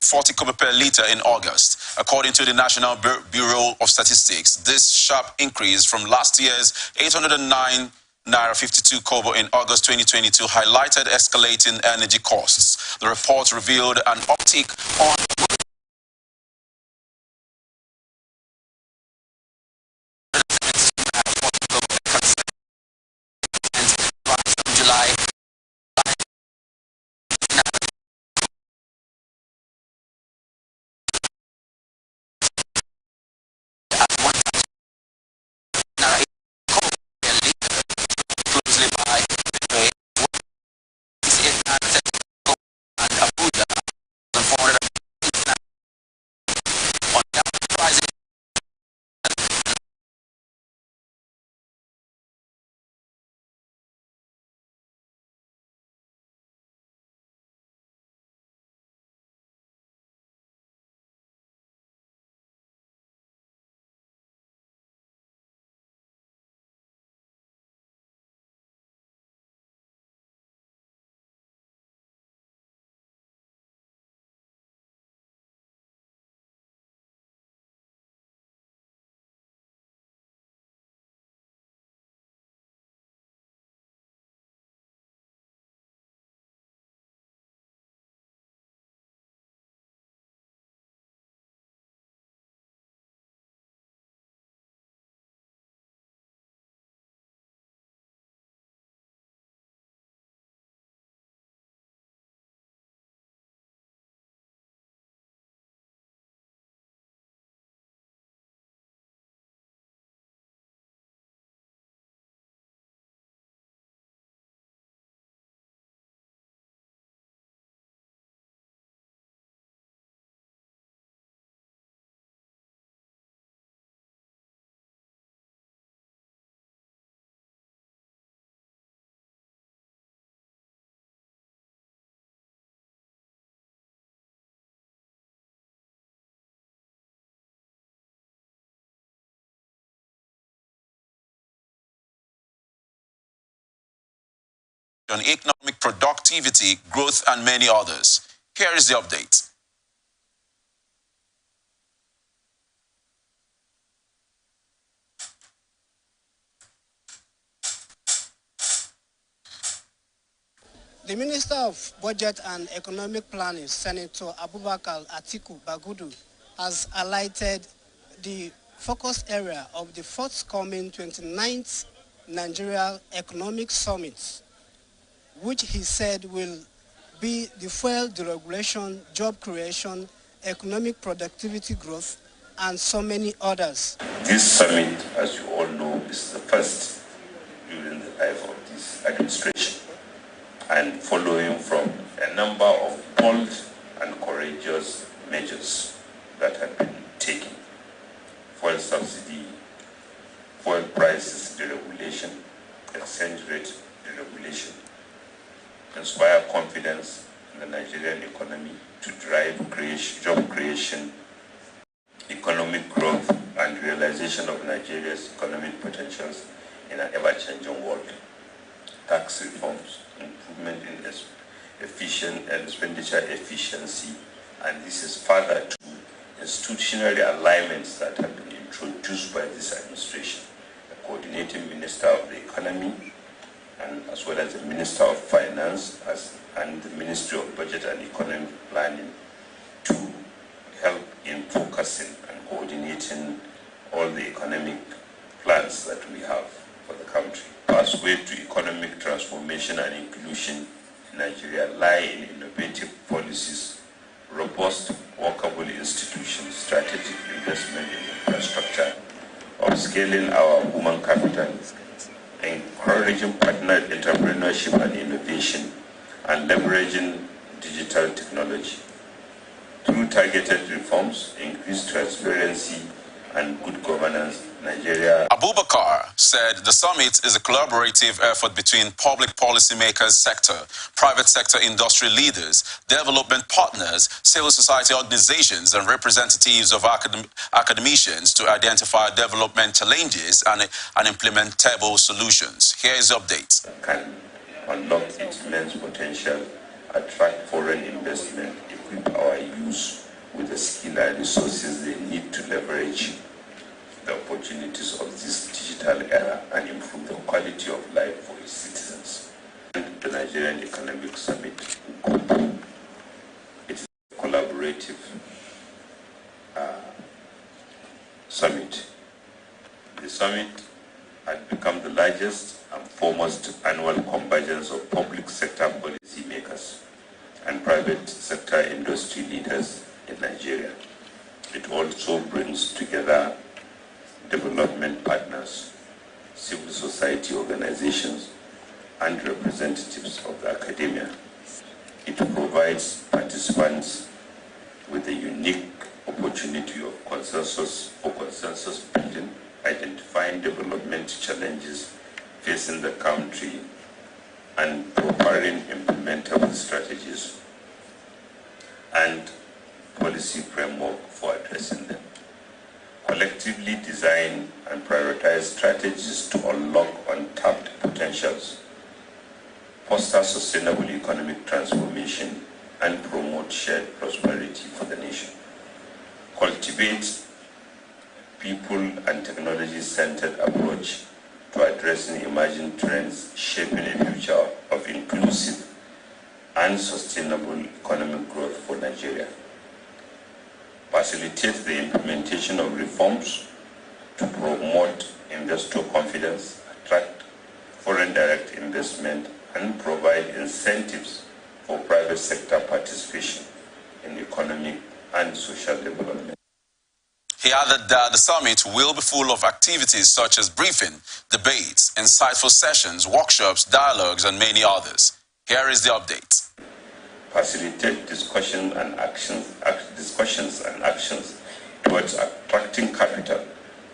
40 kobo per litre in August. According to the National Bureau of Statistics, this sharp increase from last year's 809 naira 52 kobo in August 2022 highlighted escalating energy costs. The report revealed an uptick on July. Closely by and Abuja, 400 on the pricing. On economic productivity, growth, and many others. Here is the update. The Minister of Budget and Economic Planning, Senator Abubakar Atiku Bagudu, has highlighted the focus area of the forthcoming 29th Nigeria Economic Summit, which he said will be the fuel deregulation, job creation, economic productivity growth, and so many others. This summit, as you all know, is the first during the life of this administration, and following from a number of bold and courageous measures that have been taken. Fuel subsidy, fuel prices deregulation, exchange rate deregulation, inspire confidence in the Nigerian economy to drive job creation, economic growth, and realization of Nigeria's economic potentials in an ever-changing world. Tax reforms, improvement in expenditure efficiency, and this is further to institutional alignments that have been introduced by this administration. The coordinating Minister of the Economy, and as well as the Minister of Finance and the Ministry of Budget and Economic Planning, to help in focusing and coordinating all the economic plans that we have for the country. Pathway to economic transformation and inclusion in Nigeria lie in innovative policies, robust, workable institutions, strategic investment in infrastructure, upscaling our human capital, encouraging partner entrepreneurship and innovation, and leveraging digital technology. Through targeted reforms, increased transparency, and good governance, Nigeria. Abubakar said the summit is a collaborative effort between public policymakers, private sector industry leaders, development partners, civil society organizations, and representatives of academicians to identify development challenges and implementable solutions. Here is the update. Can unlock its immense potential, attract foreign investment, equip our youth with the skill and resources they need to leverage the opportunities of this digital era and improve the quality of life for its citizens. And the Nigerian Economic Summit, it's a collaborative summit. The summit had become the largest and foremost annual convergence of public sector policy makers and private sector industry leaders in Nigeria. It also brings together development partners, civil society organizations, and representatives of the academia. It provides participants with a unique opportunity of consensus building, identifying development challenges facing the country, and preparing implementable strategies and policy framework for addressing them. Collectively design and prioritize strategies to unlock untapped potentials, foster sustainable economic transformation, and promote shared prosperity for the nation. Cultivate people and technology-centered approach to addressing emerging trends, shaping a future of inclusive and sustainable economic growth for Nigeria. Facilitate the implementation of reforms to promote investor confidence, attract foreign direct investment, and provide incentives for private sector participation in economic and social development. He added that the summit will be full of activities such as briefing, debates, insightful sessions, workshops, dialogues, and many others. Here is the update. Facilitate discussions and actions towards attracting capital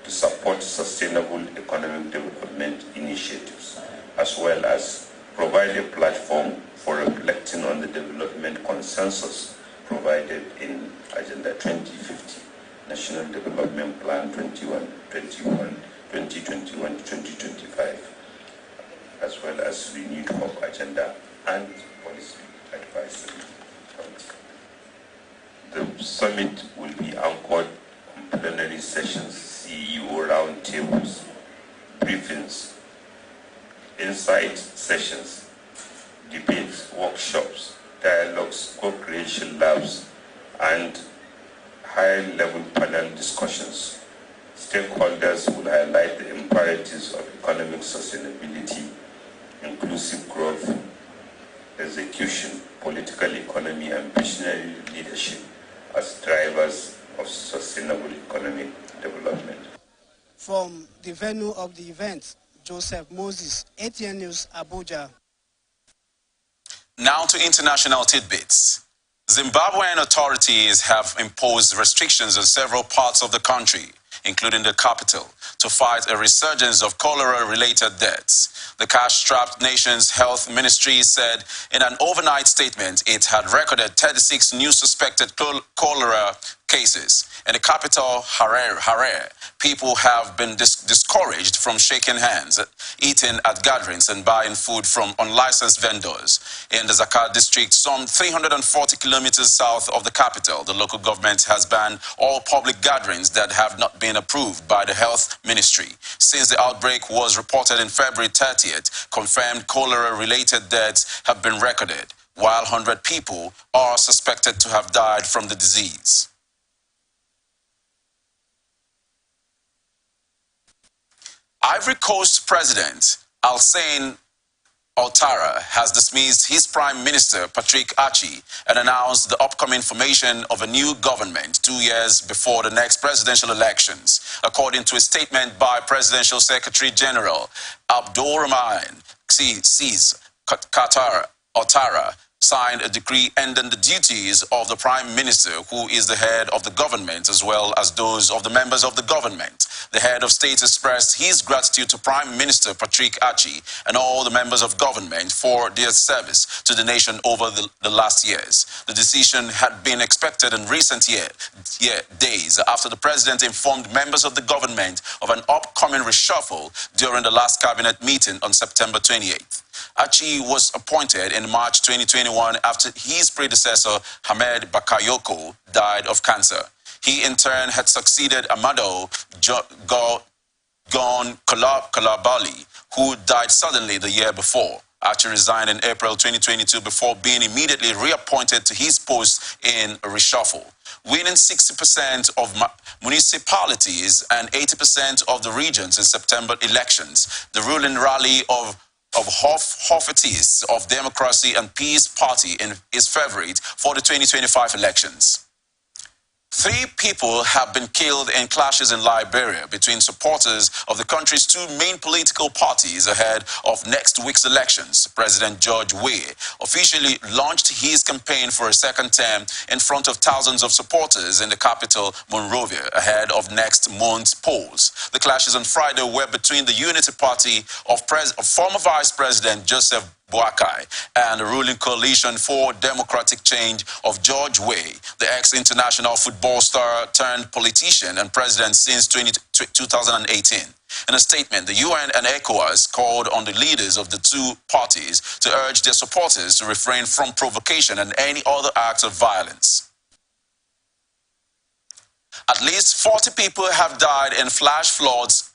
to support sustainable economic development initiatives, as well as provide a platform for reflecting on the development consensus provided in Agenda 2050, National Development Plan 2021-2025, as well as renewed hope agenda and policy advisory committee. The summit will be anchored on plenary sessions, CEO roundtables, briefings, insight sessions, debates, workshops, dialogues, co-creation labs, and high-level panel discussions. Stakeholders will highlight the imperatives of economic sustainability, inclusive growth, execution, political economy, and visionary leadership as drivers of sustainable economic development. From the venue of the event, Joseph Moses, ATN News, Abuja. Now to international tidbits. Zimbabwean authorities have imposed restrictions on several parts of the country, including the capital, to fight a resurgence of cholera-related deaths. The cash-strapped nation's health ministry said in an overnight statement it had recorded 36 new suspected cholera cases. In the capital, Harare, people have been discouraged from shaking hands, eating at gatherings, and buying food from unlicensed vendors. In the Zakar district, some 340 kilometers south of the capital, the local government has banned all public gatherings that have not been approved by the health ministry. Since the outbreak was reported in February 30th, confirmed cholera-related deaths have been recorded, while 100 people are suspected to have died from the disease. Ivory Coast President Alassane Ouattara has dismissed his Prime Minister, Patrick Achi, and announced the upcoming formation of a new government 2 years before the next presidential elections. According to a statement by Presidential Secretary General Abdulrahman Sees Ouattara signed a decree ending the duties of the Prime Minister, who is the head of the government, as well as those of the members of the government. The head of state expressed his gratitude to Prime Minister Patrick Achi and all the members of government for their service to the nation over the last years. The decision had been expected in recent days after the president informed members of the government of an upcoming reshuffle during the last cabinet meeting on September 28th. Achi was appointed in March 2021 after his predecessor, Hamed Bakayoko, died of cancer. He in turn had succeeded Amado Gon Kalabali, who died suddenly the year before. Achi resigned in April 2022 before being immediately reappointed to his post in a reshuffle. Winning 60% of municipalities and 80% of the regions in September elections, the ruling rally of Hofetis of Democracy and Peace Party is favorite for the 2025 elections. 3 people have been killed in clashes in Liberia between supporters of the country's 2 main political parties ahead of next week's elections. President George Weah officially launched his campaign for a second term in front of thousands of supporters in the capital, Monrovia, ahead of next month's polls. The clashes on Friday were between the Unity Party of former Vice President Joseph Boakai and the ruling coalition for democratic change of George Weah, the ex-international football star turned politician and president since 2018. In a statement, the UN and ECOWAS called on the leaders of the 2 parties to urge their supporters to refrain from provocation and any other acts of violence. At least 40 people have died in flash floods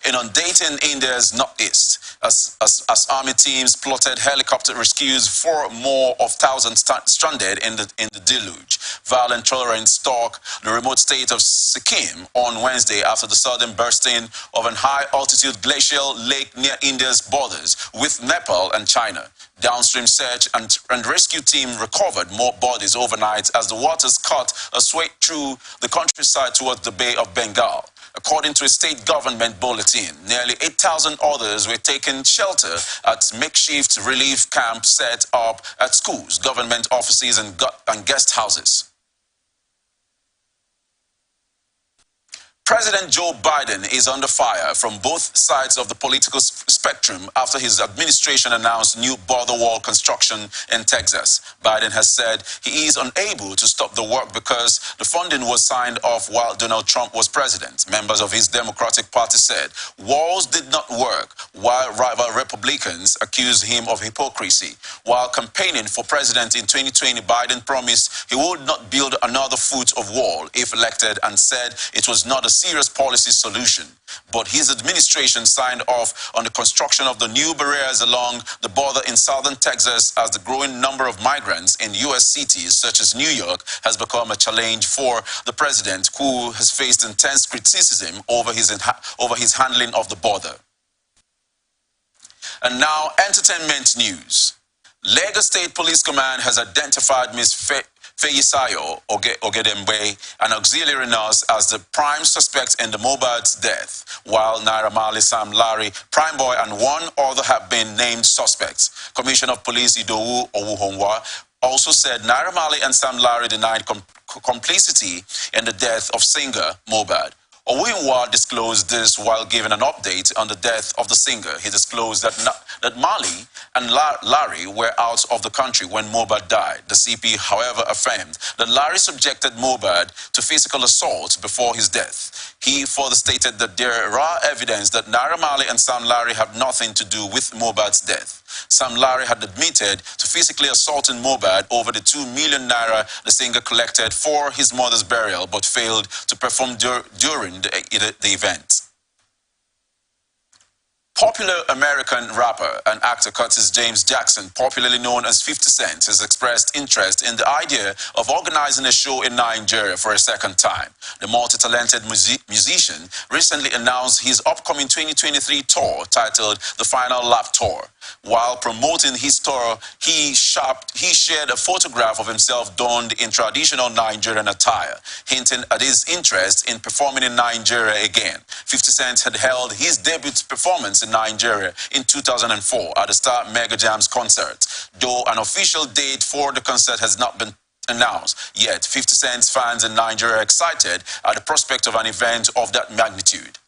inundating India's northeast as army teams plotted helicopter rescues for more of thousands stranded in the deluge. Violent torrents struck the remote state of Sikkim on Wednesday after the sudden bursting of an high-altitude glacial lake near India's borders with Nepal and China. Downstream search and rescue team recovered more bodies overnight as the waters cut a swathe through the countryside towards the Bay of Bengal. According to a state government bulletin, nearly 8,000 others were taking shelter at makeshift relief camps set up at schools, government offices, and guest houses. President Joe Biden is under fire from both sides of the political spectrum after his administration announced new border wall construction in Texas. Biden has said he is unable to stop the work because the funding was signed off while Donald Trump was president. Members of his Democratic Party said walls did not work, while rival Republicans accused him of hypocrisy. While campaigning for president in 2020, Biden promised he would not build another foot of wall if elected and said it was not a serious policy solution. But his administration signed off on the construction of the new barriers along the border in southern Texas as the growing number of migrants in U.S. cities such as New York has become a challenge for the president, who has faced intense criticism over his handling of the border. And now, entertainment news. Lagos State Police Command has identified Ms. Feyisayo Ogedembe, an auxiliary nurse, as the prime suspect in the Mohbad's death, while Naira Marley, Sam Larry, Prime Boy, and 1 other have been named suspects. Commissioner of Police Idowu Owuhonwa also said Naira Marley and Sam Larry denied complicity in the death of singer Mohbad. Owuhonwa disclosed this while giving an update on the death of the singer. He disclosed that Marley and Larry were out of the country when Mohbad died. The CP, however, affirmed that Larry subjected Mohbad to physical assault before his death. He further stated that there are evidence that Naira Marley and Sam Larry have nothing to do with Mohbad's death. Sam Larry had admitted to physically assaulting Mohbad over the 2 million naira the singer collected for his mother's burial, but failed to perform during the event. Popular American rapper and actor Curtis James Jackson, popularly known as 50 Cent, has expressed interest in the idea of organizing a show in Nigeria for a second time. The multi-talented musician recently announced his upcoming 2023 tour titled The Final Lap Tour. While promoting his tour, he shared a photograph of himself donned in traditional Nigerian attire, hinting at his interest in performing in Nigeria again. 50 Cent had held his debut performance in Nigeria in 2004 at the Star Mega Jams concert, though an official date for the concert has not been announced. Yet, 50 Cent's fans in Nigeria are excited at the prospect of an event of that magnitude.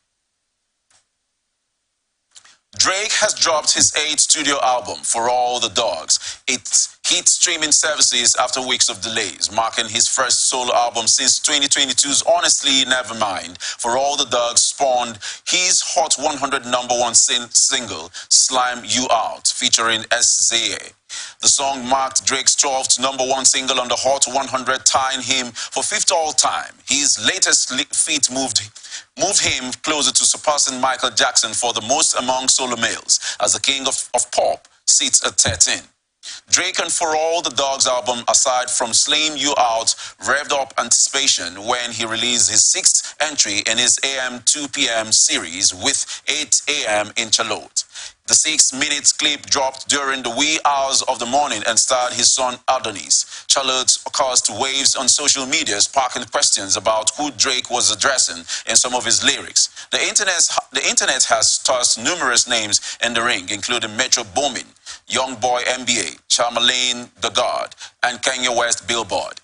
Drake has dropped his 8th studio album, For All the Dogs. It hit streaming services after weeks of delays, marking his first solo album since 2022's Honestly Nevermind. For All the Dogs spawned his Hot 100 #1 single, Slime You Out, featuring SZA. The song marked Drake's 12th #1 single on the Hot 100, tying him for 5th all-time. His latest feat moved him closer to surpassing Michael Jackson for the most among solo males, as the king of pop sits at 13. Drake and For All the Dogs album, aside from Slim You Out, revved up anticipation when he released his 6th entry in his AM 2 PM series with 8 AM in Charlotte. The 6-minute clip dropped during the wee hours of the morning and starred his son Adonis. Charlotte caused waves on social media, sparking questions about who Drake was addressing in some of his lyrics. The internet has tossed numerous names in the ring, including Metro Boomin, Youngboy NBA, Charlamagne the God, and Kanye West Billboard.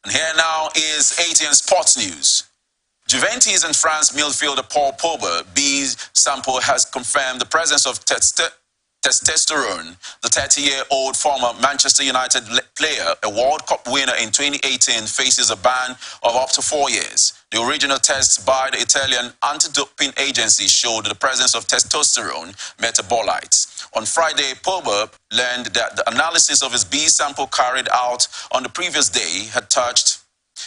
And here now is ATN Sports News. Juventus and France midfielder Paul Pogba B sample has confirmed the presence of testosterone. The 30-year-old former Manchester United player, a World Cup winner in 2018, faces a ban of up to 4 years. The original tests by the Italian anti-doping agency showed the presence of testosterone metabolites. On Friday, Pogba learned that the analysis of his B sample carried out on the previous day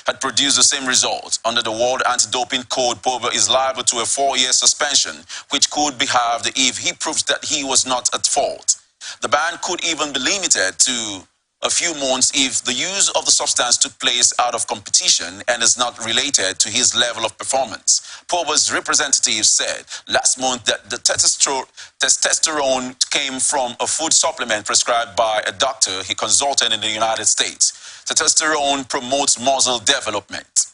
had produced the same result. Under the World Anti-Doping Code, Pogba is liable to a 4-year suspension, which could be halved if he proves that he was not at fault. The ban could even be limited to a few months if the use of the substance took place out of competition and is not related to his level of performance. Pogba's representative said last month that the testosterone came from a food supplement prescribed by a doctor he consulted in the United States. Testosterone promotes muscle development.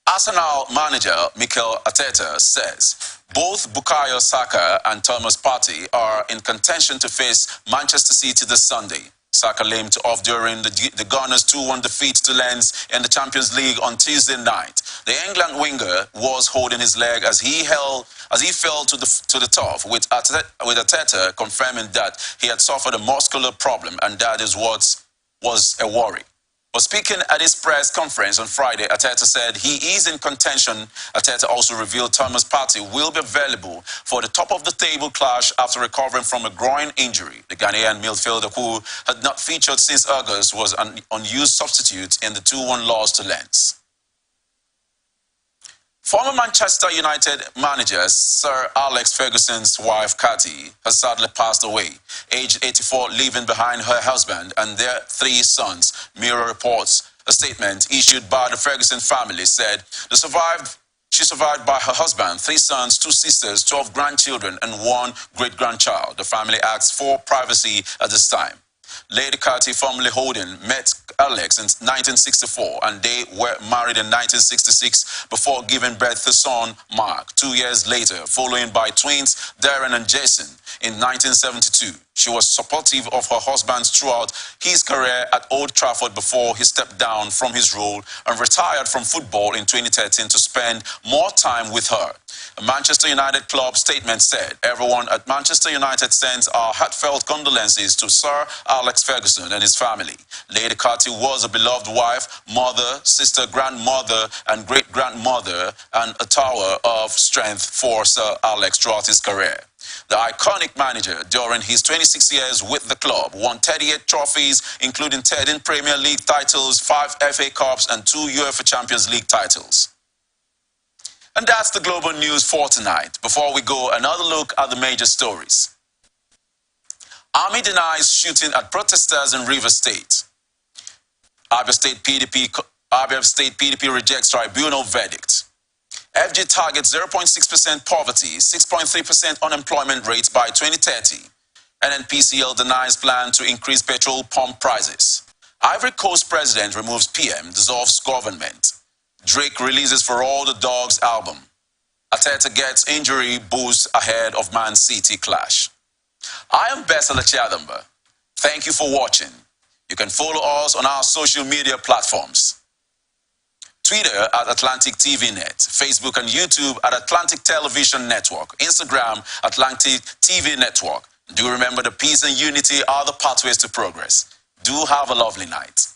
Arsenal manager Mikel Arteta says both Bukayo Saka and Thomas Partey are in contention to face Manchester City this Sunday. Saka limped off during the Gunners' 2-1 defeat to Lens in the Champions League on Tuesday night. The England winger was holding his leg as he fell to the turf, with Arteta confirming that he had suffered a muscular problem and that is what was a worry. But speaking at his press conference on Friday, Arteta said he is in contention. Arteta also revealed Thomas Partey will be available for the top-of-the-table clash after recovering from a groin injury. The Ghanaian midfielder, who had not featured since August, was an unused substitute in the 2-1 loss to Lens. Former Manchester United manager Sir Alex Ferguson's wife, Cathy, has sadly passed away, aged 84, leaving behind her husband and their 3 sons. Mirror reports a statement issued by the Ferguson family said she survived by her husband, 3 sons, 2 sisters, 12 grandchildren, and 1 great-grandchild. The family asks for privacy at this time. Lady Cathy, formerly Holden, met Alex in 1964 and they were married in 1966 before giving birth to son Mark 2 years later, following by twins Darren and Jason in 1972. She was supportive of her husband throughout his career at Old Trafford before he stepped down from his role and retired from football in 2013 to spend more time with her. A Manchester United club statement said, "Everyone at Manchester United sends our heartfelt condolences to Sir Alex Ferguson and his family. Lady Cathy was a beloved wife, mother, sister, grandmother, and great-grandmother, and a tower of strength for Sir Alex throughout his career." The iconic manager, during his 26 years with the club, won 38 trophies, including 13 Premier League titles, 5 FA Cups, and 2 UEFA Champions League titles. And that's the global news for tonight. Before we go, another look at the major stories. Army denies shooting at protesters in Rivers State. Abia State PDP rejects tribunal verdict. FG targets 0.6% poverty, 6.3% unemployment rate by 2030. NNPCL denies plan to increase petrol pump prices. Ivory Coast president removes PM, dissolves government. Drake releases For All the Dogs album. Ateta gets injury boost ahead of Man City clash. I am Besala Chadamba. Thank you for watching. You can follow us on our social media platforms. Twitter at Atlantic TV Net, Facebook and YouTube at Atlantic Television Network, Instagram Atlantic TV Network. Do remember the peace and unity are the pathways to progress. Do have a lovely night.